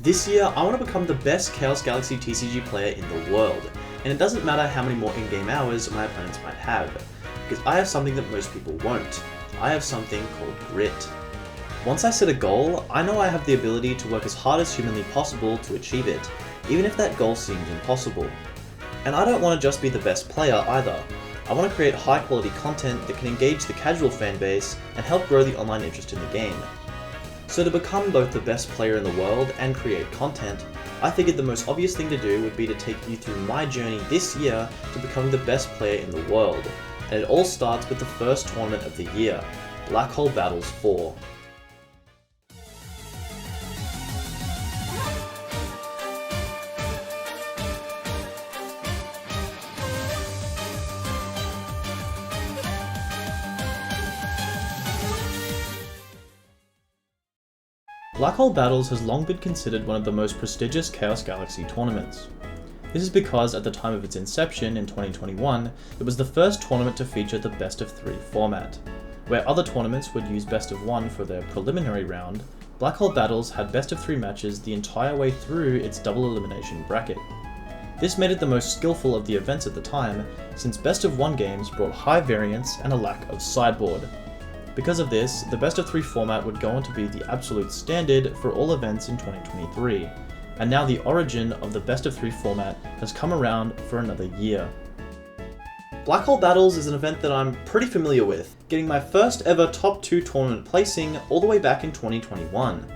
This year, I want to become the best Chaos Galaxy TCG player in the world, and it doesn't matter how many more in-game hours my opponents might have, because I have something that most people won't. I have something called grit. Once I set a goal, I know I have the ability to work as hard as humanly possible to achieve it, even if that goal seems impossible. And I don't want to just be the best player either. I want to create high quality content that can engage the casual fan base and help grow the online interest in the game. So to become both the best player in the world and create content, I figured the most obvious thing to do would be to take you through my journey this year to becoming the best player in the world. And it all starts with the first tournament of the year, Black Hole Battles 4. Black Hole Battles has long been considered one of the most prestigious Chaos Galaxy tournaments. This is because at the time of its inception in 2021, it was the first tournament to feature the best of 3 format. Where other tournaments would use best of 1 for their preliminary round, Black Hole Battles had best of 3 matches the entire way through its double elimination bracket. This made it the most skillful of the events at the time, since best of 1 games brought high variance and a lack of sideboard. Because of this, the best of 3 format would go on to be the absolute standard for all events in 2023, and now the origin of the best of 3 format has come around for another year. Black Hole Battles is an event that I'm pretty familiar with, getting my first ever top 2 tournament placing all the way back in 2021.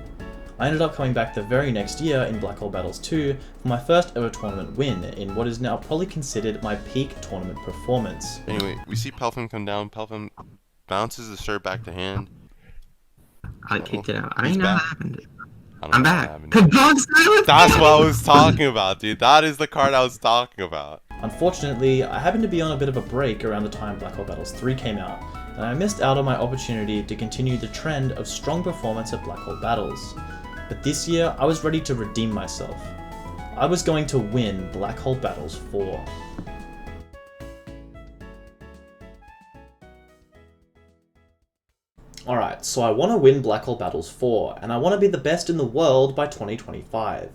I ended up coming back the very next year in Black Hole Battles 2 for my first ever tournament win in what is now probably considered my peak tournament performance. Anyway, we see Pelfin come down. Pelfin bounces the shirt back to hand. I kicked it out. I didn't know what happened. I'm back. That's what I was talking about, dude. That is the card I was talking about. Unfortunately, I happened to be on a bit of a break around the time Black Hole Battles 3 came out, and I missed out on my opportunity to continue the trend of strong performance at Black Hole Battles. But this year, I was ready to redeem myself. I was going to win Black Hole Battles 4. Alright, so I want to win Black Hole Battles 4, and I want to be the best in the world by 2025.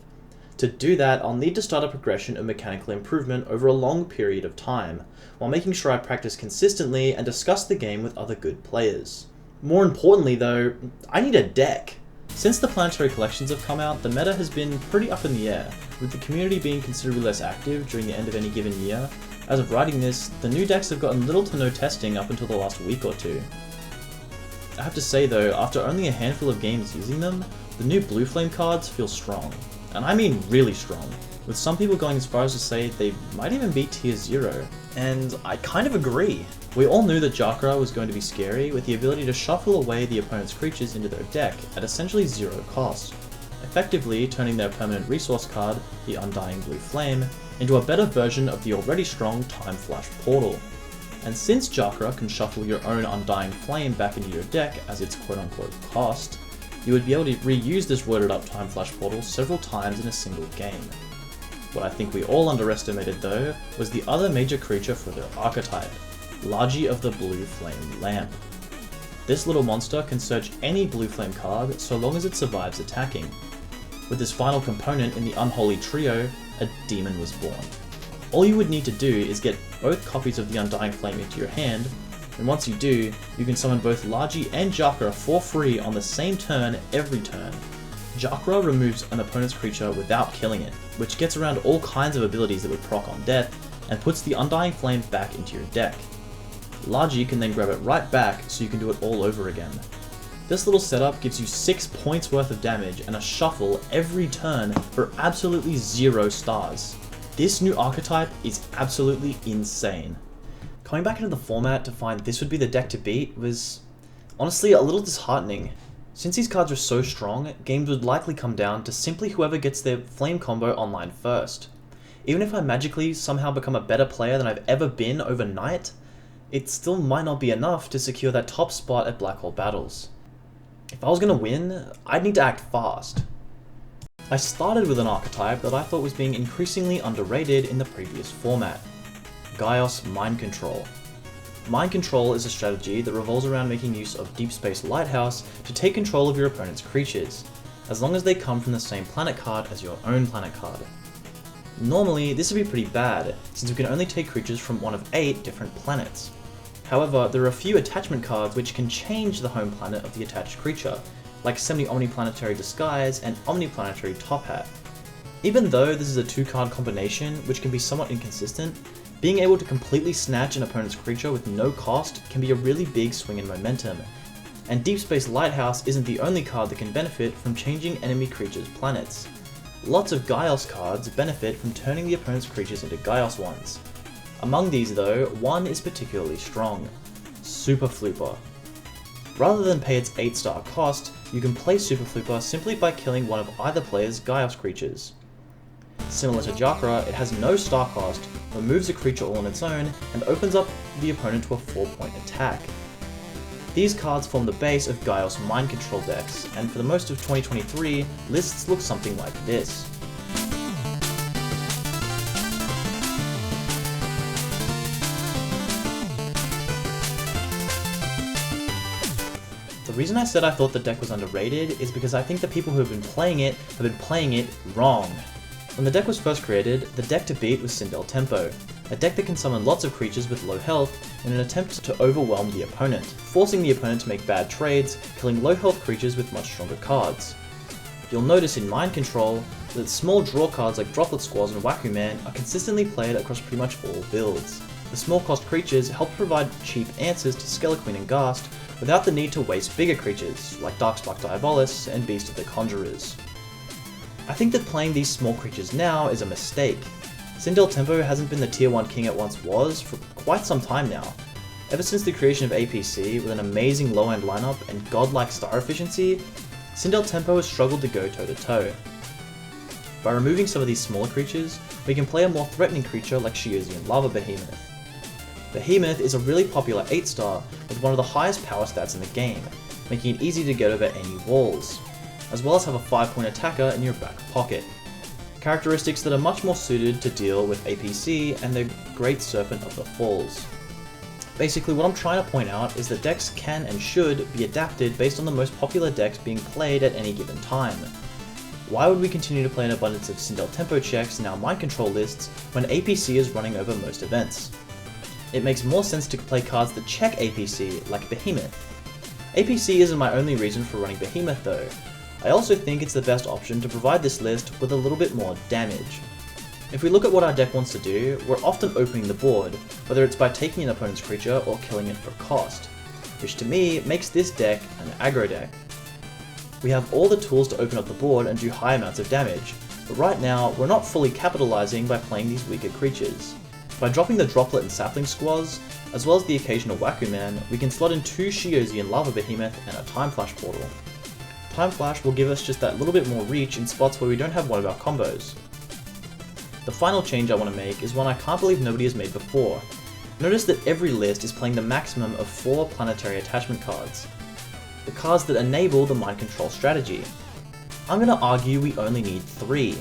To do that, I'll need to start a progression of mechanical improvement over a long period of time, while making sure I practice consistently and discuss the game with other good players. More importantly though, I need a deck. Since the planetary collections have come out, the meta has been pretty up in the air, with the community being considerably less active during the end of any given year. As of writing this, the new decks have gotten little to no testing up until the last week or two. I have to say though, after only a handful of games using them, the new Blue Flame cards feel strong. And I mean really strong, with some people going as far as to say they might even beat tier 0. And I kind of agree. We all knew that Jakra was going to be scary, with the ability to shuffle away the opponent's creatures into their deck at essentially 0 cost, effectively turning their permanent resource card, the Undying Blue Flame, into a better version of the already strong Time Flash Portal. And since Jakra can shuffle your own Undying Flame back into your deck as its quote-unquote cost, you would be able to reuse this worded up Time Flash Portal several times in a single game. What I think we all underestimated though, was the other major creature for their archetype, Lagi of the Blue Flame Lamp. This little monster can search any Blue Flame card so long as it survives attacking. With this final component in the Unholy Trio, a demon was born. All you would need to do is get both copies of the Undying Flame into your hand, and once you do, you can summon both Lagi and Jakra for free on the same turn every turn. Jakra removes an opponent's creature without killing it, which gets around all kinds of abilities that would proc on death, and puts the Undying Flame back into your deck. Lagi can then grab it right back so you can do it all over again. This little setup gives you 6 points worth of damage and a shuffle every turn for absolutely 0 stars. This new archetype is absolutely insane. Coming back into the format to find this would be the deck to beat was honestly a little disheartening. Since these cards are so strong, games would likely come down to simply whoever gets their flame combo online first. Even if I magically somehow become a better player than I've ever been overnight, it still might not be enough to secure that top spot at Black Hole Battles. If I was going to win, I'd need to act fast. I started with an archetype that I thought was being increasingly underrated in the previous format, Gaios Mind Control. Mind Control is a strategy that revolves around making use of Deep Space Lighthouse to take control of your opponent's creatures, as long as they come from the same planet card as your own planet card. Normally, this would be pretty bad, since we can only take creatures from one of 8 different planets. However, there are a few attachment cards which can change the home planet of the attached creature, like Semi-Omniplanetary Disguise and Omniplanetary Top Hat. Even though this is a 2-card combination which can be somewhat inconsistent, being able to completely snatch an opponent's creature with no cost can be a really big swing in momentum, and Deep Space Lighthouse isn't the only card that can benefit from changing enemy creatures' planets. Lots of Gaios cards benefit from turning the opponent's creatures into Gaios ones. Among these though, one is particularly strong, Super Flooper. Rather than pay its 8-star cost, you can play Super Flooper simply by killing one of either player's Gaios creatures. Similar to Jakra, it has no star cost, removes a creature all on its own, and opens up the opponent to a 4-point attack. These cards form the base of Gaios mind control decks, and for the most of 2023, lists look something like this. The reason I said I thought the deck was underrated is because I think the people who have been playing it wrong. When the deck was first created, the deck to beat was Sindel Tempo, a deck that can summon lots of creatures with low health in an attempt to overwhelm the opponent, forcing the opponent to make bad trades, killing low health creatures with much stronger cards. You'll notice in Mind Control that small draw cards like Droplet Squaws and Waku Man are consistently played across pretty much all builds. The small cost creatures help provide cheap answers to Skelequeen and Ghast without the need to waste bigger creatures like Darkspark Diabolus and Beast of the Conjurers. I think that playing these small creatures now is a mistake. Sindel Tempo hasn't been the tier 1 king it once was for quite some time now. Ever since the creation of APC with an amazing low-end lineup and godlike star efficiency, Sindel Tempo has struggled to go toe-to-toe. By removing some of these smaller creatures, we can play a more threatening creature like Shiosian Lava Behemoth. Behemoth is a really popular 8-star with one of the highest power stats in the game, making it easy to get over any walls, as well as have a 5-point attacker in your back pocket. Characteristics that are much more suited to deal with APC and the Great Serpent of the Falls. Basically, what I'm trying to point out is that decks can and should be adapted based on the most popular decks being played at any given time. Why would we continue to play an abundance of Sindel Tempo checks in our mind control lists when APC is running over most events? It makes more sense to play cards that check APC, like Behemoth. APC isn't my only reason for running Behemoth though. I also think it's the best option to provide this list with a little bit more damage. If we look at what our deck wants to do, we're often opening the board, whether it's by taking an opponent's creature or killing it for cost, which to me makes this deck an aggro deck. We have all the tools to open up the board and do high amounts of damage, but right now we're not fully capitalizing by playing these weaker creatures. By dropping the Droplet and Sapling Squaws, as well as the occasional Waku Man, we can slot in 2 Shiosian Lava Behemoth and a Time Flash portal. Time Flash will give us just that little bit more reach in spots where we don't have one of our combos. The final change I want to make is one I can't believe nobody has made before. Notice that every list is playing the maximum of 4 planetary attachment cards. The cards that enable the mind control strategy. I'm going to argue we only need 3.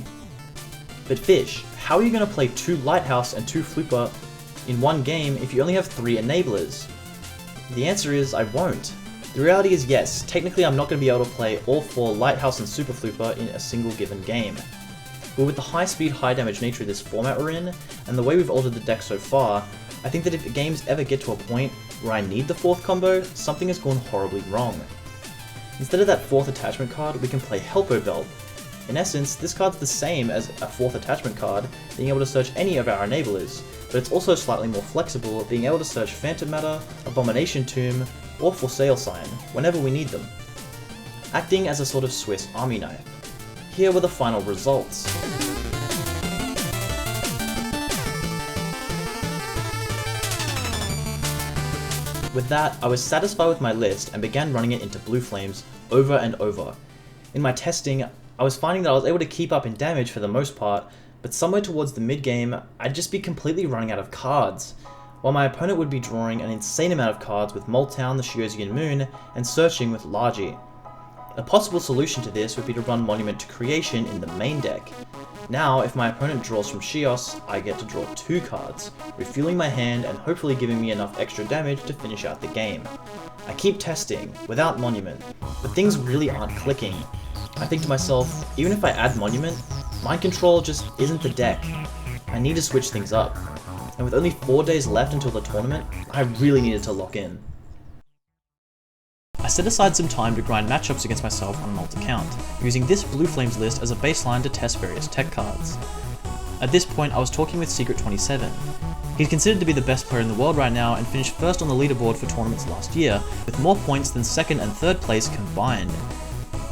But Fish, how are you going to play 2 Lighthouse and 2 Flooper in one game if you only have 3 enablers? The answer is I won't. The reality is yes, technically I'm not going to be able to play all 4 Lighthouse and Super Flooper in a single given game. But with the high speed, high damage nature of this format we're in, and the way we've altered the deck so far, I think that if games ever get to a point where I need the 4th combo, something has gone horribly wrong. Instead of that 4th attachment card, we can play Helpo Belt. In essence, this card's the same as a 4th attachment card, being able to search any of our enablers, but it's also slightly more flexible, being able to search Phantom Matter, Abomination Tomb, or For Sale Sign, whenever we need them. Acting as a sort of Swiss army knife. Here were the final results. With that, I was satisfied with my list and began running it into Blue Flames over and over. In my testing, I was finding that I was able to keep up in damage for the most part, but somewhere towards the mid-game, I'd just be completely running out of cards, while my opponent would be drawing an insane amount of cards with Moltown, the Shiosian Moon, and searching with Largy. A possible solution to this would be to run Monument to Creation in the main deck. Now, if my opponent draws from Shios, I get to draw 2 cards, refueling my hand and hopefully giving me enough extra damage to finish out the game. I keep testing, without Monument, but things really aren't clicking. I think to myself, even if I add Monument, Mind Control just isn't the deck. I need to switch things up. And with only 4 days left until the tournament, I really needed to lock in. I set aside some time to grind matchups against myself on an alt account, using this Blue Flames list as a baseline to test various tech cards. At this point, I was talking with Secret27. He's considered to be the best player in the world right now and finished first on the leaderboard for tournaments last year, with more points than second and third place combined.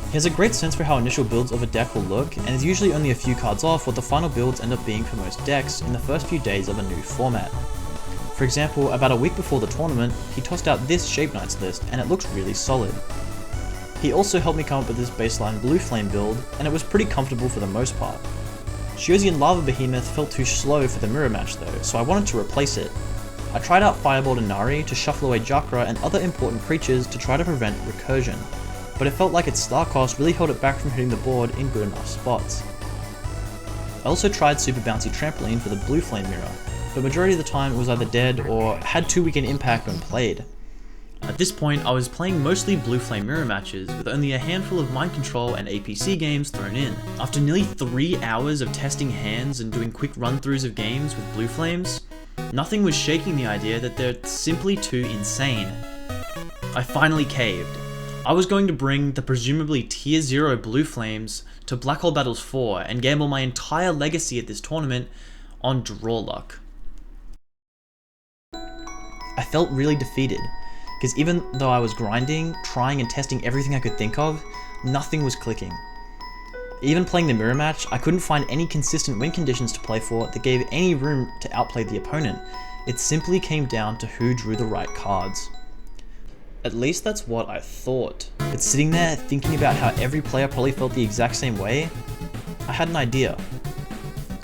He has a great sense for how initial builds of a deck will look, and is usually only a few cards off what the final builds end up being for most decks in the first few days of a new format. For example, about a week before the tournament, he tossed out this Shape Knights list, and it looks really solid. He also helped me come up with this baseline Blue Flame build, and it was pretty comfortable for the most part. Shiosian Lava Behemoth felt too slow for the mirror match though, so I wanted to replace it. I tried out Firebolt and Nari to shuffle away Jakra and other important creatures to try to prevent recursion, but it felt like its star cost really held it back from hitting the board in good enough spots. I also tried Super Bouncy Trampoline for the Blue Flame mirror, but majority of the time it was either dead or had too weak an impact when played. At this point, I was playing mostly Blue Flame mirror matches, with only a handful of Mind Control and APC games thrown in. After nearly 3 hours of testing hands and doing quick run-throughs of games with Blue Flames, nothing was shaking the idea that they're simply too insane. I finally caved. I was going to bring the presumably tier 0 Blue Flames to Black Hole Battles 4 and gamble my entire legacy at this tournament on draw luck. I felt really defeated, because even though I was grinding, trying and testing everything I could think of, nothing was clicking. Even playing the mirror match, I couldn't find any consistent win conditions to play for that gave any room to outplay the opponent. It simply came down to who drew the right cards. At least that's what I thought. But sitting there thinking about how every player probably felt the exact same way, I had an idea.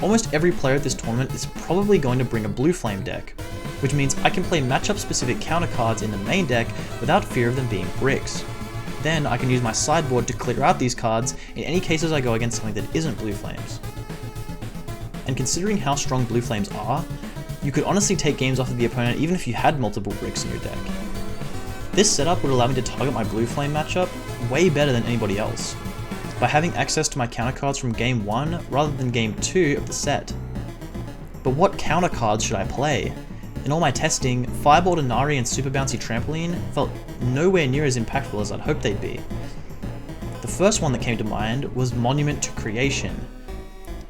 Almost every player at this tournament is probably going to bring a Blue Flame deck, which means I can play matchup specific counter cards in the main deck without fear of them being bricks. Then I can use my sideboard to clear out these cards in any cases I go against something that isn't Blue Flames. And considering how strong Blue Flames are, you could honestly take games off of the opponent even if you had multiple bricks in your deck. This setup would allow me to target my Blue Flame matchup way better than anybody else, by having access to my counter cards from game 1 rather than game 2 of the set. But what counter cards should I play? In all my testing, Firebolt and Nari and Super Bouncy Trampoline felt nowhere near as impactful as I'd hoped they'd be. The first one that came to mind was Monument to Creation.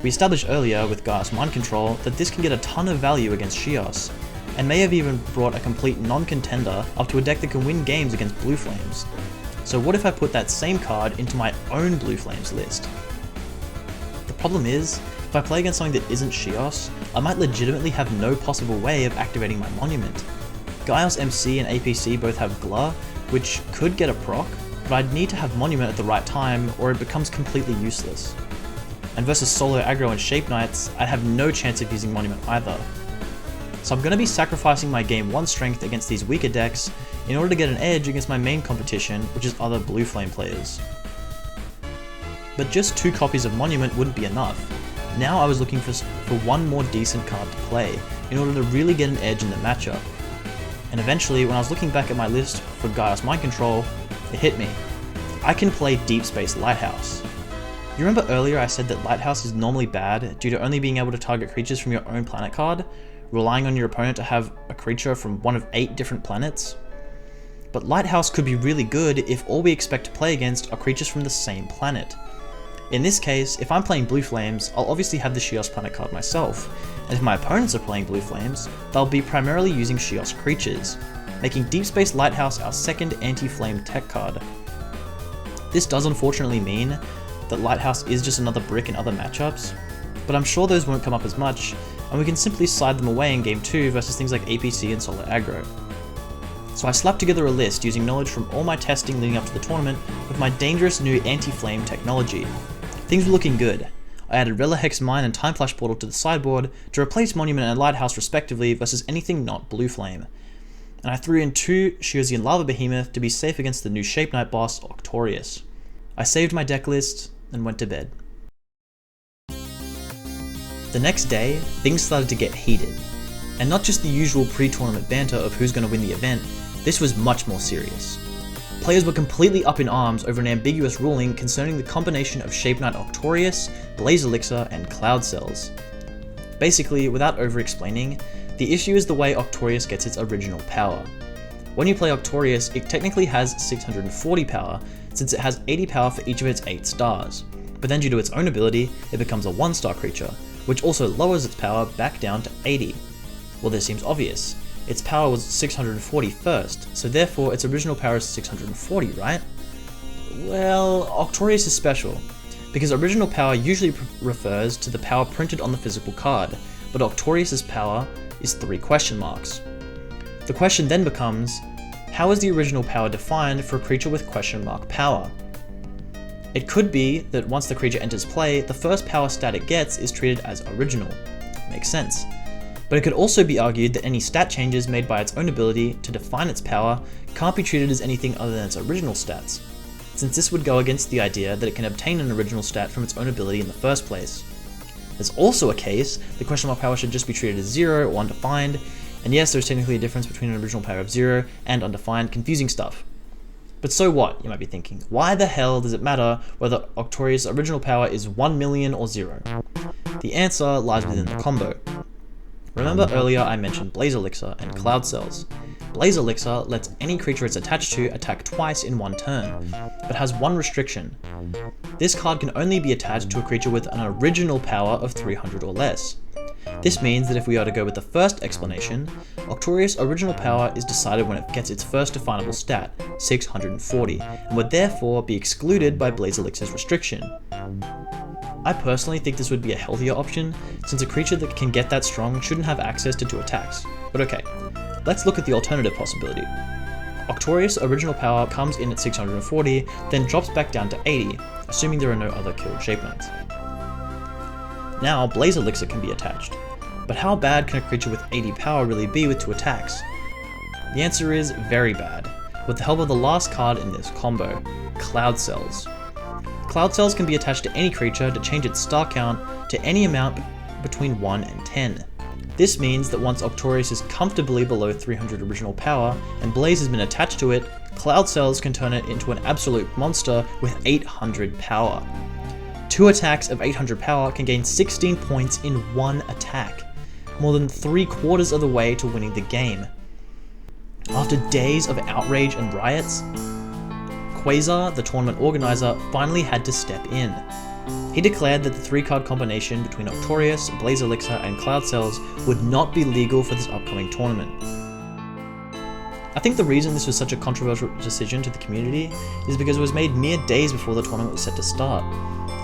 We established earlier with Gaia's Mind Control that this can get a ton of value against Shios, and may have even brought a complete non-contender up to a deck that can win games against Blue Flames. So what if I put that same card into my own Blue Flames list? The problem is, if I play against something that isn't Shios, I might legitimately have no possible way of activating my Monument. Gaia's MC and APC both have Gla, which could get a proc, but I'd need to have Monument at the right time or it becomes completely useless. And versus solo aggro and Shape Knights, I'd have no chance of using Monument either. So I'm going to be sacrificing my game 1 strength against these weaker decks in order to get an edge against my main competition, which is other Blue Flame players. But just 2 copies of Monument wouldn't be enough. Now I was looking for one more decent card to play, in order to really get an edge in the matchup. And eventually, when I was looking back at my list for Gaia's Mind Control, it hit me. I can play Deep Space Lighthouse. You remember earlier I said that Lighthouse is normally bad due to only being able to target creatures from your own planet card, relying on your opponent to have a creature from one of 8 different planets? But Lighthouse could be really good if all we expect to play against are creatures from the same planet. In this case, if I'm playing Blue Flames, I'll obviously have the Shios planet card myself, and if my opponents are playing Blue Flames, they'll be primarily using Shios creatures, making Deep Space Lighthouse our second anti-flame tech card. This does unfortunately mean that Lighthouse is just another brick in other matchups, but I'm sure those won't come up as much, and we can simply side them away in game 2 versus things like APC and solo aggro. So I slapped together a list using knowledge from all my testing leading up to the tournament with my dangerous new anti-flame technology. Things were looking good. I added Relihex Mine and Time Flash Portal to the sideboard to replace Monument and Lighthouse respectively versus anything not Blue Flame. And I threw in 2 Shiosian Lava Behemoth to be safe against the new Shape Knight boss, Octorius. I saved my deck list and went to bed. The next day, things started to get heated. And not just the usual pre-tournament banter of who's going to win the event, this was much more serious. players were completely up in arms over an ambiguous ruling concerning the combination of Shape Knight Octorius, Blaze Elixir, and Cloud Cells. Basically, without over-explaining, the issue is the way Octorius gets its original power. When you play Octorius, it technically has 640 power, since it has 80 power for each of its 8 stars, but then due to its own ability, it becomes a 1-star creature, which also lowers its power back down to 80. Well, this seems obvious. Its power was 640 first, so therefore its original power is 640, right? Well, Octorius is special, because original power usually refers to the power printed on the physical card, but Octorius's power is 3 question marks. The question then becomes, how is the original power defined for a creature with question mark power? It could be that once the creature enters play, the first power stat it gets is treated as original. Makes sense. But it could also be argued that any stat changes made by its own ability to define its power can't be treated as anything other than its original stats, since this would go against the idea that it can obtain an original stat from its own ability in the first place. There's also a case the question mark power should just be treated as 0 or undefined, and yes, there's technically a difference between an original power of 0 and undefined, confusing stuff. But so what, you might be thinking. Why the hell does it matter whether Octorius' original power is 1 million or 0? The answer lies within the combo. Remember earlier I mentioned Blaze Elixir and Cloud Cells. Blaze Elixir lets any creature it's attached to attack twice in one turn, but has one restriction. This card can only be attached to a creature with an original power of 300 or less. This means that if we are to go with the first explanation, Octorius' original power is decided when it gets its first definable stat, 640, and would therefore be excluded by Blaze Elixir's restriction. I personally think this would be a healthier option, since a creature that can get that strong shouldn't have access to 2 attacks. But okay, let's look at the alternative possibility. Octorius' original power comes in at 640, then drops back down to 80, assuming there are no other killed Shape Knights. Now, Blaze Elixir can be attached, but how bad can a creature with 80 power really be with 2 attacks? The answer is very bad, with the help of the last card in this combo, Cloud Cells. Cloud Cells can be attached to any creature to change its star count to any amount between 1 and 10. This means that once Octorius is comfortably below 300 original power and Blaze has been attached to it, Cloud Cells can turn it into an absolute monster with 800 power. 2 attacks of 800 power can gain 16 points in 1 attack, more than 3/4 of the way to winning the game. After days of outrage and riots, Quasar, the tournament organizer, finally had to step in. He declared that the 3-card combination between Octorius, Blaze Elixir, and Cloud Cells would not be legal for this upcoming tournament. I think the reason this was such a controversial decision to the community is because it was made mere days before the tournament was set to start,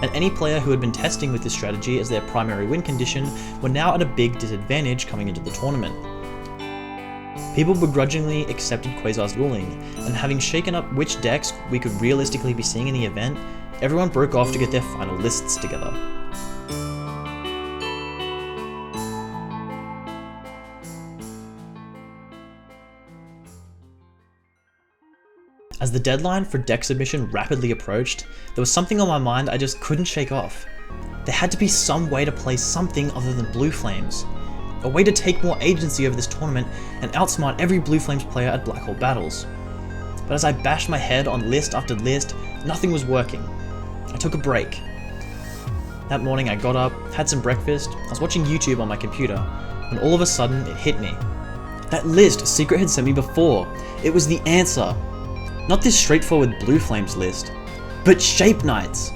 and any player who had been testing with this strategy as their primary win condition were now at a big disadvantage coming into the tournament. People begrudgingly accepted Quasar's ruling, and having shaken up which decks we could realistically be seeing in the event, everyone broke off to get their final lists together. As the deadline for deck submission rapidly approached, there was something on my mind I just couldn't shake off. There had to be some way to play something other than Blue Flames. A way to take more agency over this tournament and outsmart every Blue Flames player at Black Hole Battles. But as I bashed my head on list after list, nothing was working. I took a break. That morning I got up, had some breakfast, I was watching YouTube on my computer, when all of a sudden it hit me. That list Secret had sent me before, it was the answer. Not this straightforward Blue Flames list, but Shape Knights.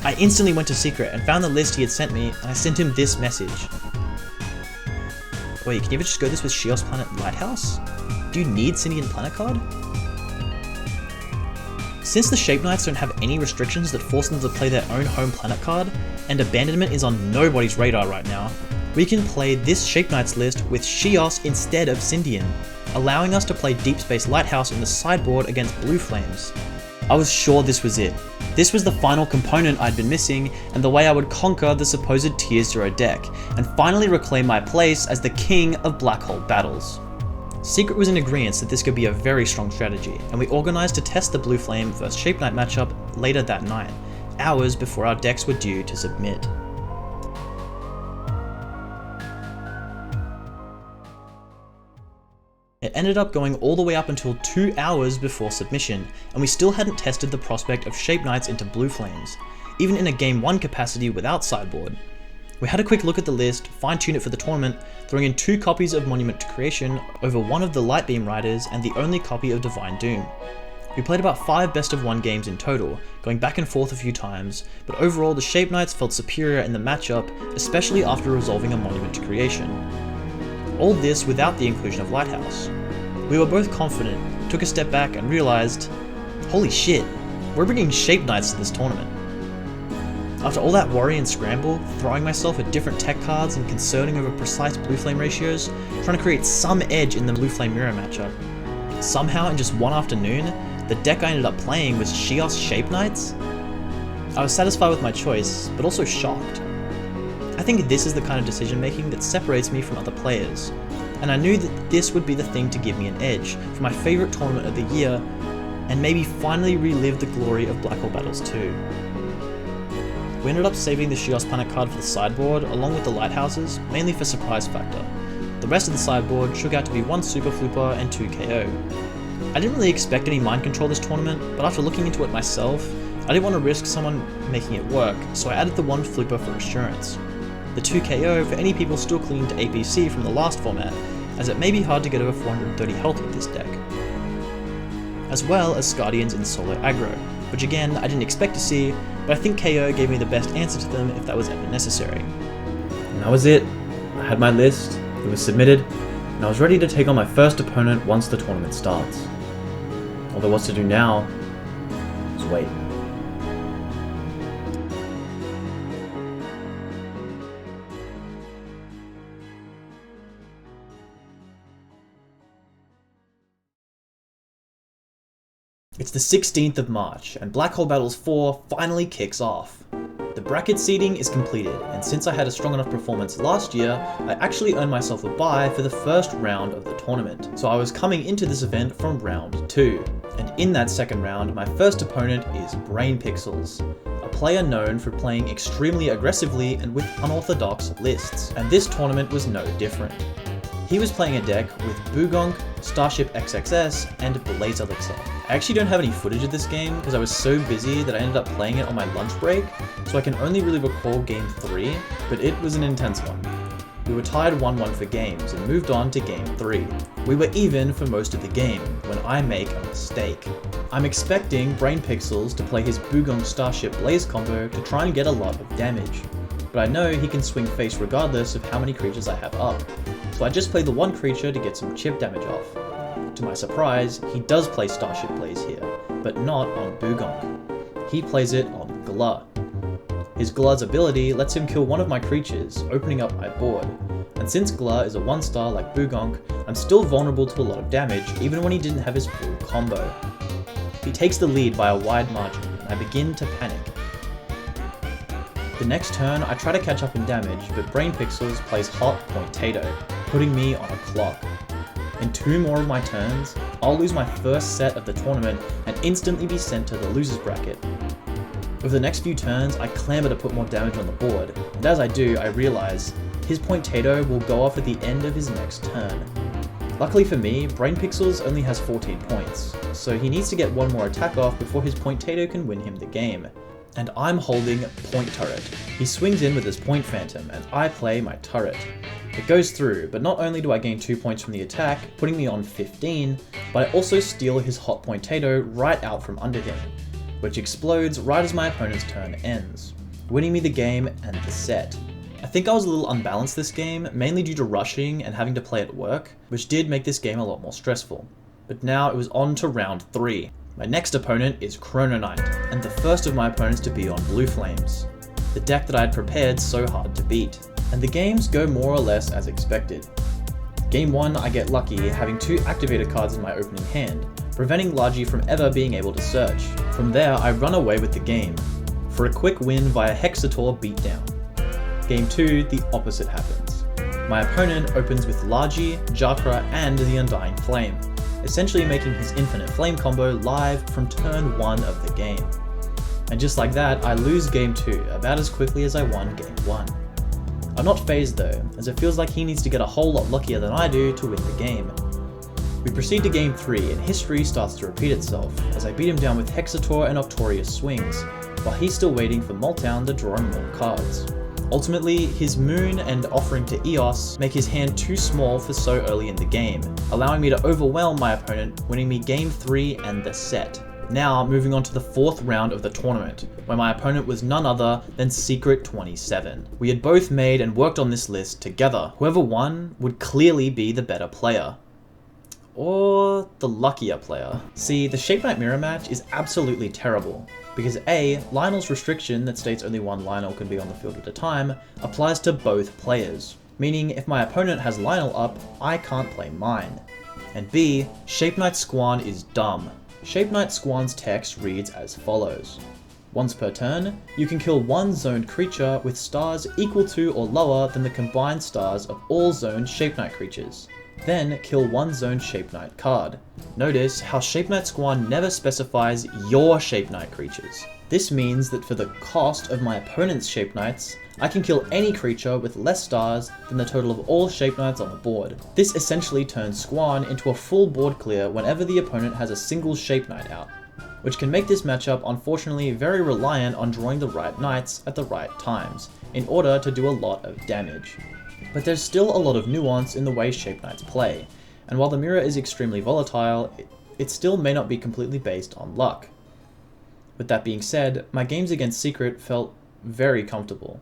I instantly went to Secret and found the list he had sent me, and I sent him this message. Wait, can you ever just go this with Shios Planet Lighthouse? Do you need Sindian Planet card? Since the Shape Knights don't have any restrictions that force them to play their own home planet card, and Abandonment is on nobody's radar right now, we can play this Shape Knights list with Shios instead of Sindian, allowing us to play Deep Space Lighthouse in the sideboard against Blue Flames. I was sure this was it. This was the final component I'd been missing, and the way I would conquer the supposed Tier 0 deck, and finally reclaim my place as the king of Black Hole Battles. Secret was in agreement that this could be a very strong strategy, and we organised to test the Blue Flame vs Shape Knight matchup later that night, hours before our decks were due to submit. It ended up going all the way up until 2 hours before submission, and we still hadn't tested the prospect of Shape Knights into Blue Flames, even in a Game 1 capacity without sideboard. We had a quick look at the list, fine-tune it for the tournament, throwing in 2 copies of Monument to Creation over one of the Lightbeam Riders and the only copy of Divine Doom. We played about 5 best of 1 games in total, going back and forth a few times, but overall the Shape Knights felt superior in the matchup, especially after resolving a Monument to Creation. All this without the inclusion of Lighthouse. We were both confident, took a step back and realized, holy shit, we're bringing Shape Knights to this tournament. After all that worry and scramble, throwing myself at different tech cards and concerning over precise blue flame ratios, trying to create some edge in the blue flame mirror matchup. Somehow in just one afternoon, the deck I ended up playing was Shios Shape Knights. I was satisfied with my choice, but also shocked. I think this is the kind of decision making that separates me from other players, and I knew that this would be the thing to give me an edge for my favourite tournament of the year, and maybe finally relive the glory of Black Hole Battles 2. We ended up saving the Shios Planet card for the sideboard, along with the Lighthouses, mainly for surprise factor. The rest of the sideboard shook out to be 1 Super Flooper and 2 KO. I didn't really expect any mind control this tournament, but after looking into it myself, I didn't want to risk someone making it work, so I added the 1 Flooper for assurance. The 2 KO for any people still clinging to APC from the last format, as it may be hard to get over 430 health with this deck. As well as Scardians in solo aggro, which again I didn't expect to see, but I think KO gave me the best answer to them if that was ever necessary. And that was it. I had my list, it was submitted, and I was ready to take on my first opponent once the tournament starts. All there was to do now was wait. It's the 16th of March, and Black Hole Battles 4 finally kicks off. The bracket seeding is completed, and since I had a strong enough performance last year, I actually earned myself a bye for the first round of the tournament. So I was coming into this event from round 2, and in that second round, my first opponent is Brain Pixels, a player known for playing extremely aggressively and with unorthodox lists, and this tournament was no different. He was playing a deck with Bugonk, Starship XXS, and Blaze Elixir. I actually don't have any footage of this game because I was so busy that I ended up playing it on my lunch break, so I can only really recall game 3, but it was an intense one. We were tied 1-1 for games and moved on to game 3. We were even for most of the game, when I make a mistake. I'm expecting Brain Pixels to play his Bugonk Starship Blaze combo to try and get a lot of damage, but I know he can swing face regardless of how many creatures I have up. So I just play the 1 creature to get some chip damage off. To my surprise, he does play Starship Blaze here, but not on Bugonk. He plays it on Gla. His Gla's ability lets him kill one of my creatures, opening up my board, and since Gla is a 1-star like Bugonk, I'm still vulnerable to a lot of damage even when he didn't have his full combo. He takes the lead by a wide margin, and I begin to panic. The next turn, I try to catch up in damage, but Brain Pixels plays Hot Potato, putting me on a clock. In 2 more of my turns, I'll lose my first set of the tournament and instantly be sent to the losers bracket. Over the next few turns, I clamor to put more damage on the board, and as I do, I realize his Potato will go off at the end of his next turn. Luckily for me, Brain Pixels only has 14 points, so he needs to get 1 more attack off before his Potato can win him the game. And I'm holding Point Turret. He swings in with his Point Phantom, and I play my Turret. It goes through, but not only do I gain 2 points from the attack, putting me on 15, but I also steal his Hot Potato right out from under him, which explodes right as my opponent's turn ends, winning me the game and the set. I think I was a little unbalanced this game, mainly due to rushing and having to play at work, which did make this game a lot more stressful. But now it was on to round 3. My next opponent is Chrono Knight, and the first of my opponents to be on Blue Flames, the deck that I had prepared so hard to beat. And the games go more or less as expected. Game 1, I get lucky having 2 activated cards in my opening hand, preventing Lagi from ever being able to search. From there, I run away with the game, for a quick win via Hexator beatdown. Game 2, the opposite happens. My opponent opens with Lagi, Jakra, and the Undying Flame, essentially making his Infinite Flame combo live from turn 1 of the game. And just like that, I lose game 2 about as quickly as I won game 1. I'm not phased though, as it feels like he needs to get a whole lot luckier than I do to win the game. We proceed to game 3 and history starts to repeat itself as I beat him down with Hexator and Octorius swings, while he's still waiting for Moltown to draw him more cards. Ultimately, his Moon and offering to Eos make his hand too small for so early in the game, allowing me to overwhelm my opponent, winning me game 3 and the set. Now, moving on to the 4th round of the tournament, where my opponent was none other than Secret 27. We had both made and worked on this list together. Whoever won would clearly be the better player. Or the luckier player. See, the Shape Knight mirror match is absolutely terrible, because A, Lionel's restriction that states only one Lionel can be on the field at a time applies to both players, meaning if my opponent has Lionel up, I can't play mine. And B, Shape Knight Squan is dumb. Shape Knight Squan's text reads as follows. Once per turn, you can kill one zoned creature with stars equal to or lower than the combined stars of all zoned Shape Knight creatures. Then kill one zoned Shape Knight card. Notice how Shape Knight Squan never specifies your Shape Knight creatures. This means that for the cost of my opponent's Shape Knights, I can kill any creature with less stars than the total of all Shape Knights on the board. This essentially turns Squan into a full board clear whenever the opponent has a single Shape Knight out, which can make this matchup unfortunately very reliant on drawing the right Knights at the right times, in order to do a lot of damage. But there's still a lot of nuance in the way Shape Knights play, and while the mirror is extremely volatile, it still may not be completely based on luck. With that being said, my games against Secret felt very comfortable.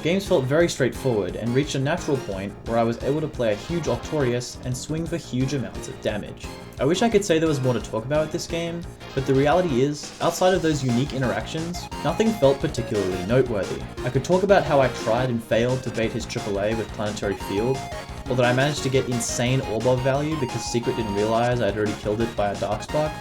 Games felt very straightforward and reached a natural point where I was able to play a huge Octorius and swing for huge amounts of damage. I wish I could say there was more to talk about with this game, but the reality is, outside of those unique interactions, nothing felt particularly noteworthy. I could talk about how I tried and failed to bait his AAA with Planetary Field, or that I managed to get insane Orbov value because Secret didn't realize I'd already killed it by a Darkspark.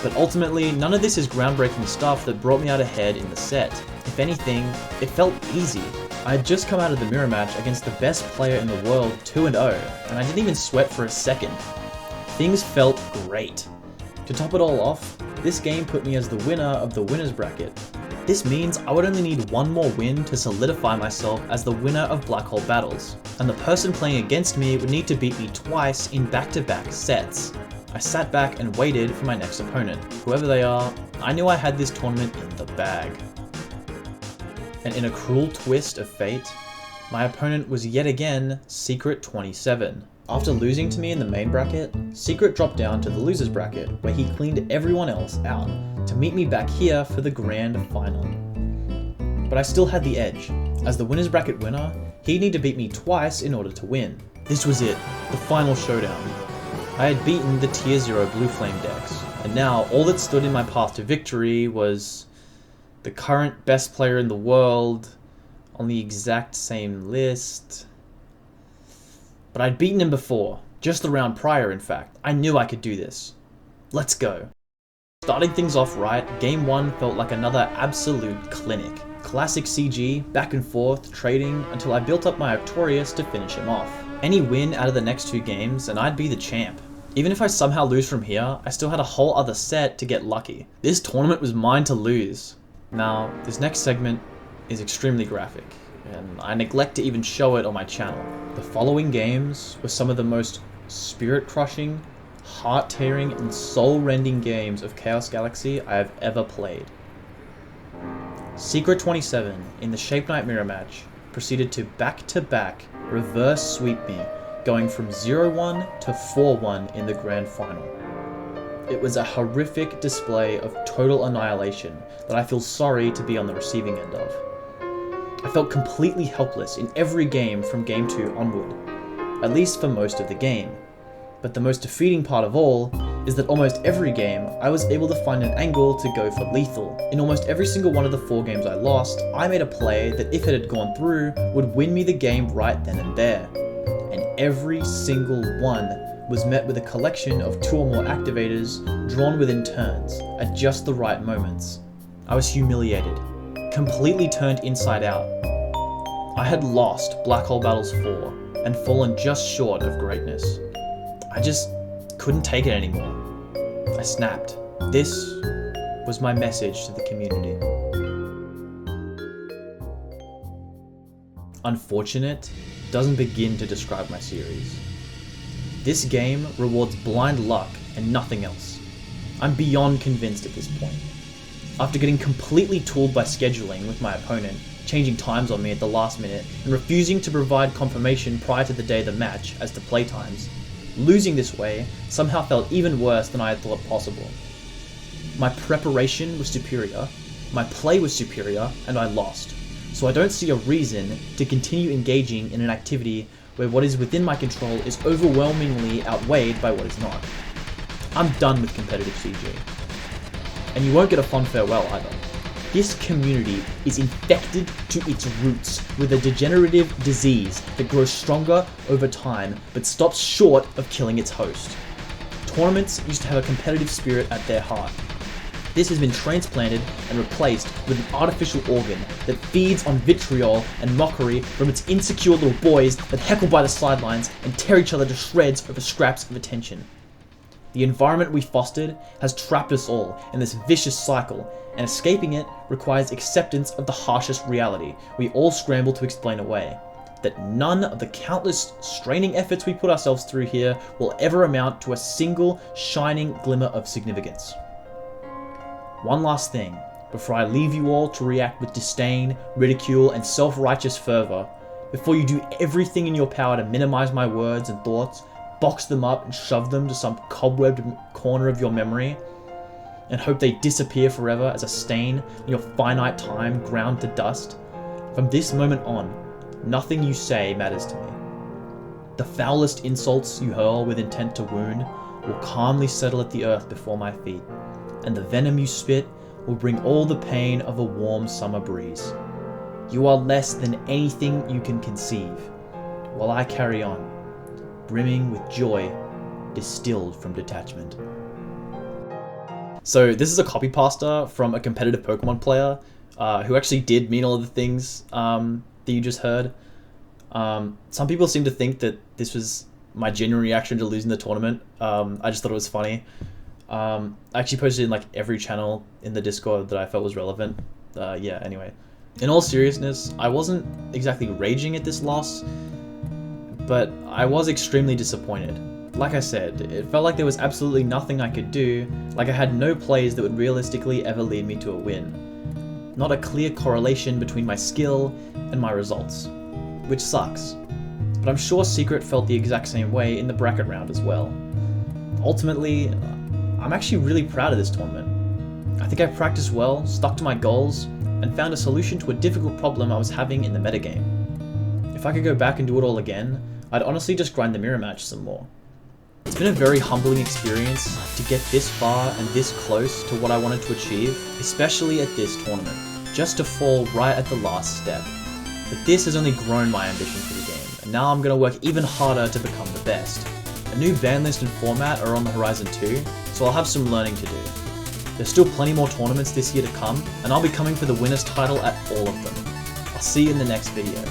But ultimately, none of this is groundbreaking stuff that brought me out ahead in the set. If anything, it felt easy. I had just come out of the mirror match against the best player in the world 2-0, and I didn't even sweat for a second. Things felt great. To top it all off, this game put me as the winner of the winner's bracket. This means I would only need one more win to solidify myself as the winner of Black Hole Battles, and the person playing against me would need to beat me twice in back-to-back sets. I sat back and waited for my next opponent. Whoever they are, I knew I had this tournament in the bag. And in a cruel twist of fate, my opponent was yet again Secret 27. After losing to me in the main bracket, Secret dropped down to the loser's bracket, where he cleaned everyone else out, to meet me back here for the grand final. But I still had the edge. As the winner's bracket winner, he'd need to beat me twice in order to win. This was it, the final showdown. I had beaten the Tier 0 Blue Flame decks, and now all that stood in my path to victory was the current best player in the world on the exact same list. But I'd beaten him before, just the round prior in fact. I knew I could do this. Let's go. Starting things off right, game 1 felt like another absolute clinic. Classic CG, back and forth, trading, until I built up my Octorius to finish him off. Any win out of the next 2 games and I'd be the champ. Even if I somehow lose from here, I still had a whole other set to get lucky. This tournament was mine to lose. Now, this next segment is extremely graphic, and I neglect to even show it on my channel. The following games were some of the most spirit-crushing, heart-tearing, and soul-rending games of Chaos Galaxy I have ever played. Secret 27, in the Shape Knight mirror match, proceeded to back-to-back reverse sweep me, going from 0-1 to 4-1 in the grand final. It was a horrific display of total annihilation that I feel sorry to be on the receiving end of. I felt completely helpless in every game from game 2 onward, at least for most of the game. But the most defeating part of all is that almost every game I was able to find an angle to go for lethal. In almost every single one of the 4 games I lost, I made a play that if it had gone through would win me the game right then and there. And every single one was met with a collection of 2 or more activators drawn within turns at just the right moments. I was humiliated, completely turned inside out. I had lost Black Hole Battles 4 and fallen just short of greatness. I just couldn't take it anymore. I snapped. This was my message to the community. Unfortunate doesn't begin to describe my series. This game rewards blind luck and nothing else. I'm beyond convinced at this point. After getting completely tooled by scheduling with my opponent, changing times on me at the last minute, and refusing to provide confirmation prior to the day of the match as to play times, losing this way somehow felt even worse than I had thought possible. My preparation was superior, my play was superior, and I lost. So I don't see a reason to continue engaging in an activity where what is within my control is overwhelmingly outweighed by what is not. I'm done with competitive CG. And you won't get a fond farewell either. This community is infected to its roots with a degenerative disease that grows stronger over time but stops short of killing its host. Tournaments used to have a competitive spirit at their heart. This has been transplanted and replaced with an artificial organ that feeds on vitriol and mockery from its insecure little boys that heckle by the sidelines and tear each other to shreds over scraps of attention. The environment we fostered has trapped us all in this vicious cycle, and escaping it requires acceptance of the harshest reality we all scramble to explain away: that none of the countless straining efforts we put ourselves through here will ever amount to a single shining glimmer of significance. One last thing, before I leave you all to react with disdain, ridicule, and self-righteous fervor, before you do everything in your power to minimize my words and thoughts, box them up and shove them to some cobwebbed corner of your memory, and hope they disappear forever as a stain on your finite time ground to dust, from this moment on, nothing you say matters to me. The foulest insults you hurl with intent to wound will calmly settle at the earth before my feet, and the venom you spit will bring all the pain of a warm summer breeze. You are less than anything you can conceive, while I carry on, brimming with joy distilled from detachment. So this is a copy pasta from a competitive Pokemon player who actually did mean all of the things that you just heard. Some people seem to think that this was my genuine reaction to losing the tournament. I just thought it was funny. I actually posted in like every channel in the Discord that I felt was relevant. Yeah, anyway. In all seriousness, I wasn't exactly raging at this loss, but I was extremely disappointed. Like I said, it felt like there was absolutely nothing I could do, like I had no plays that would realistically ever lead me to a win. Not a clear correlation between my skill and my results, which sucks. But I'm sure Secret felt the exact same way in the bracket round as well. Ultimately, I'm actually really proud of this tournament. I think I practiced well, stuck to my goals, and found a solution to a difficult problem I was having in the metagame. If I could go back and do it all again, I'd honestly just grind the mirror match some more. It's been a very humbling experience to get this far and this close to what I wanted to achieve, especially at this tournament, just to fall right at the last step. But this has only grown my ambition for the game, and now I'm going to work even harder to become the best. A new ban list and format are on the horizon too, so I'll have some learning to do. There's still plenty more tournaments this year to come, and I'll be coming for the winner's title at all of them. I'll see you in the next video.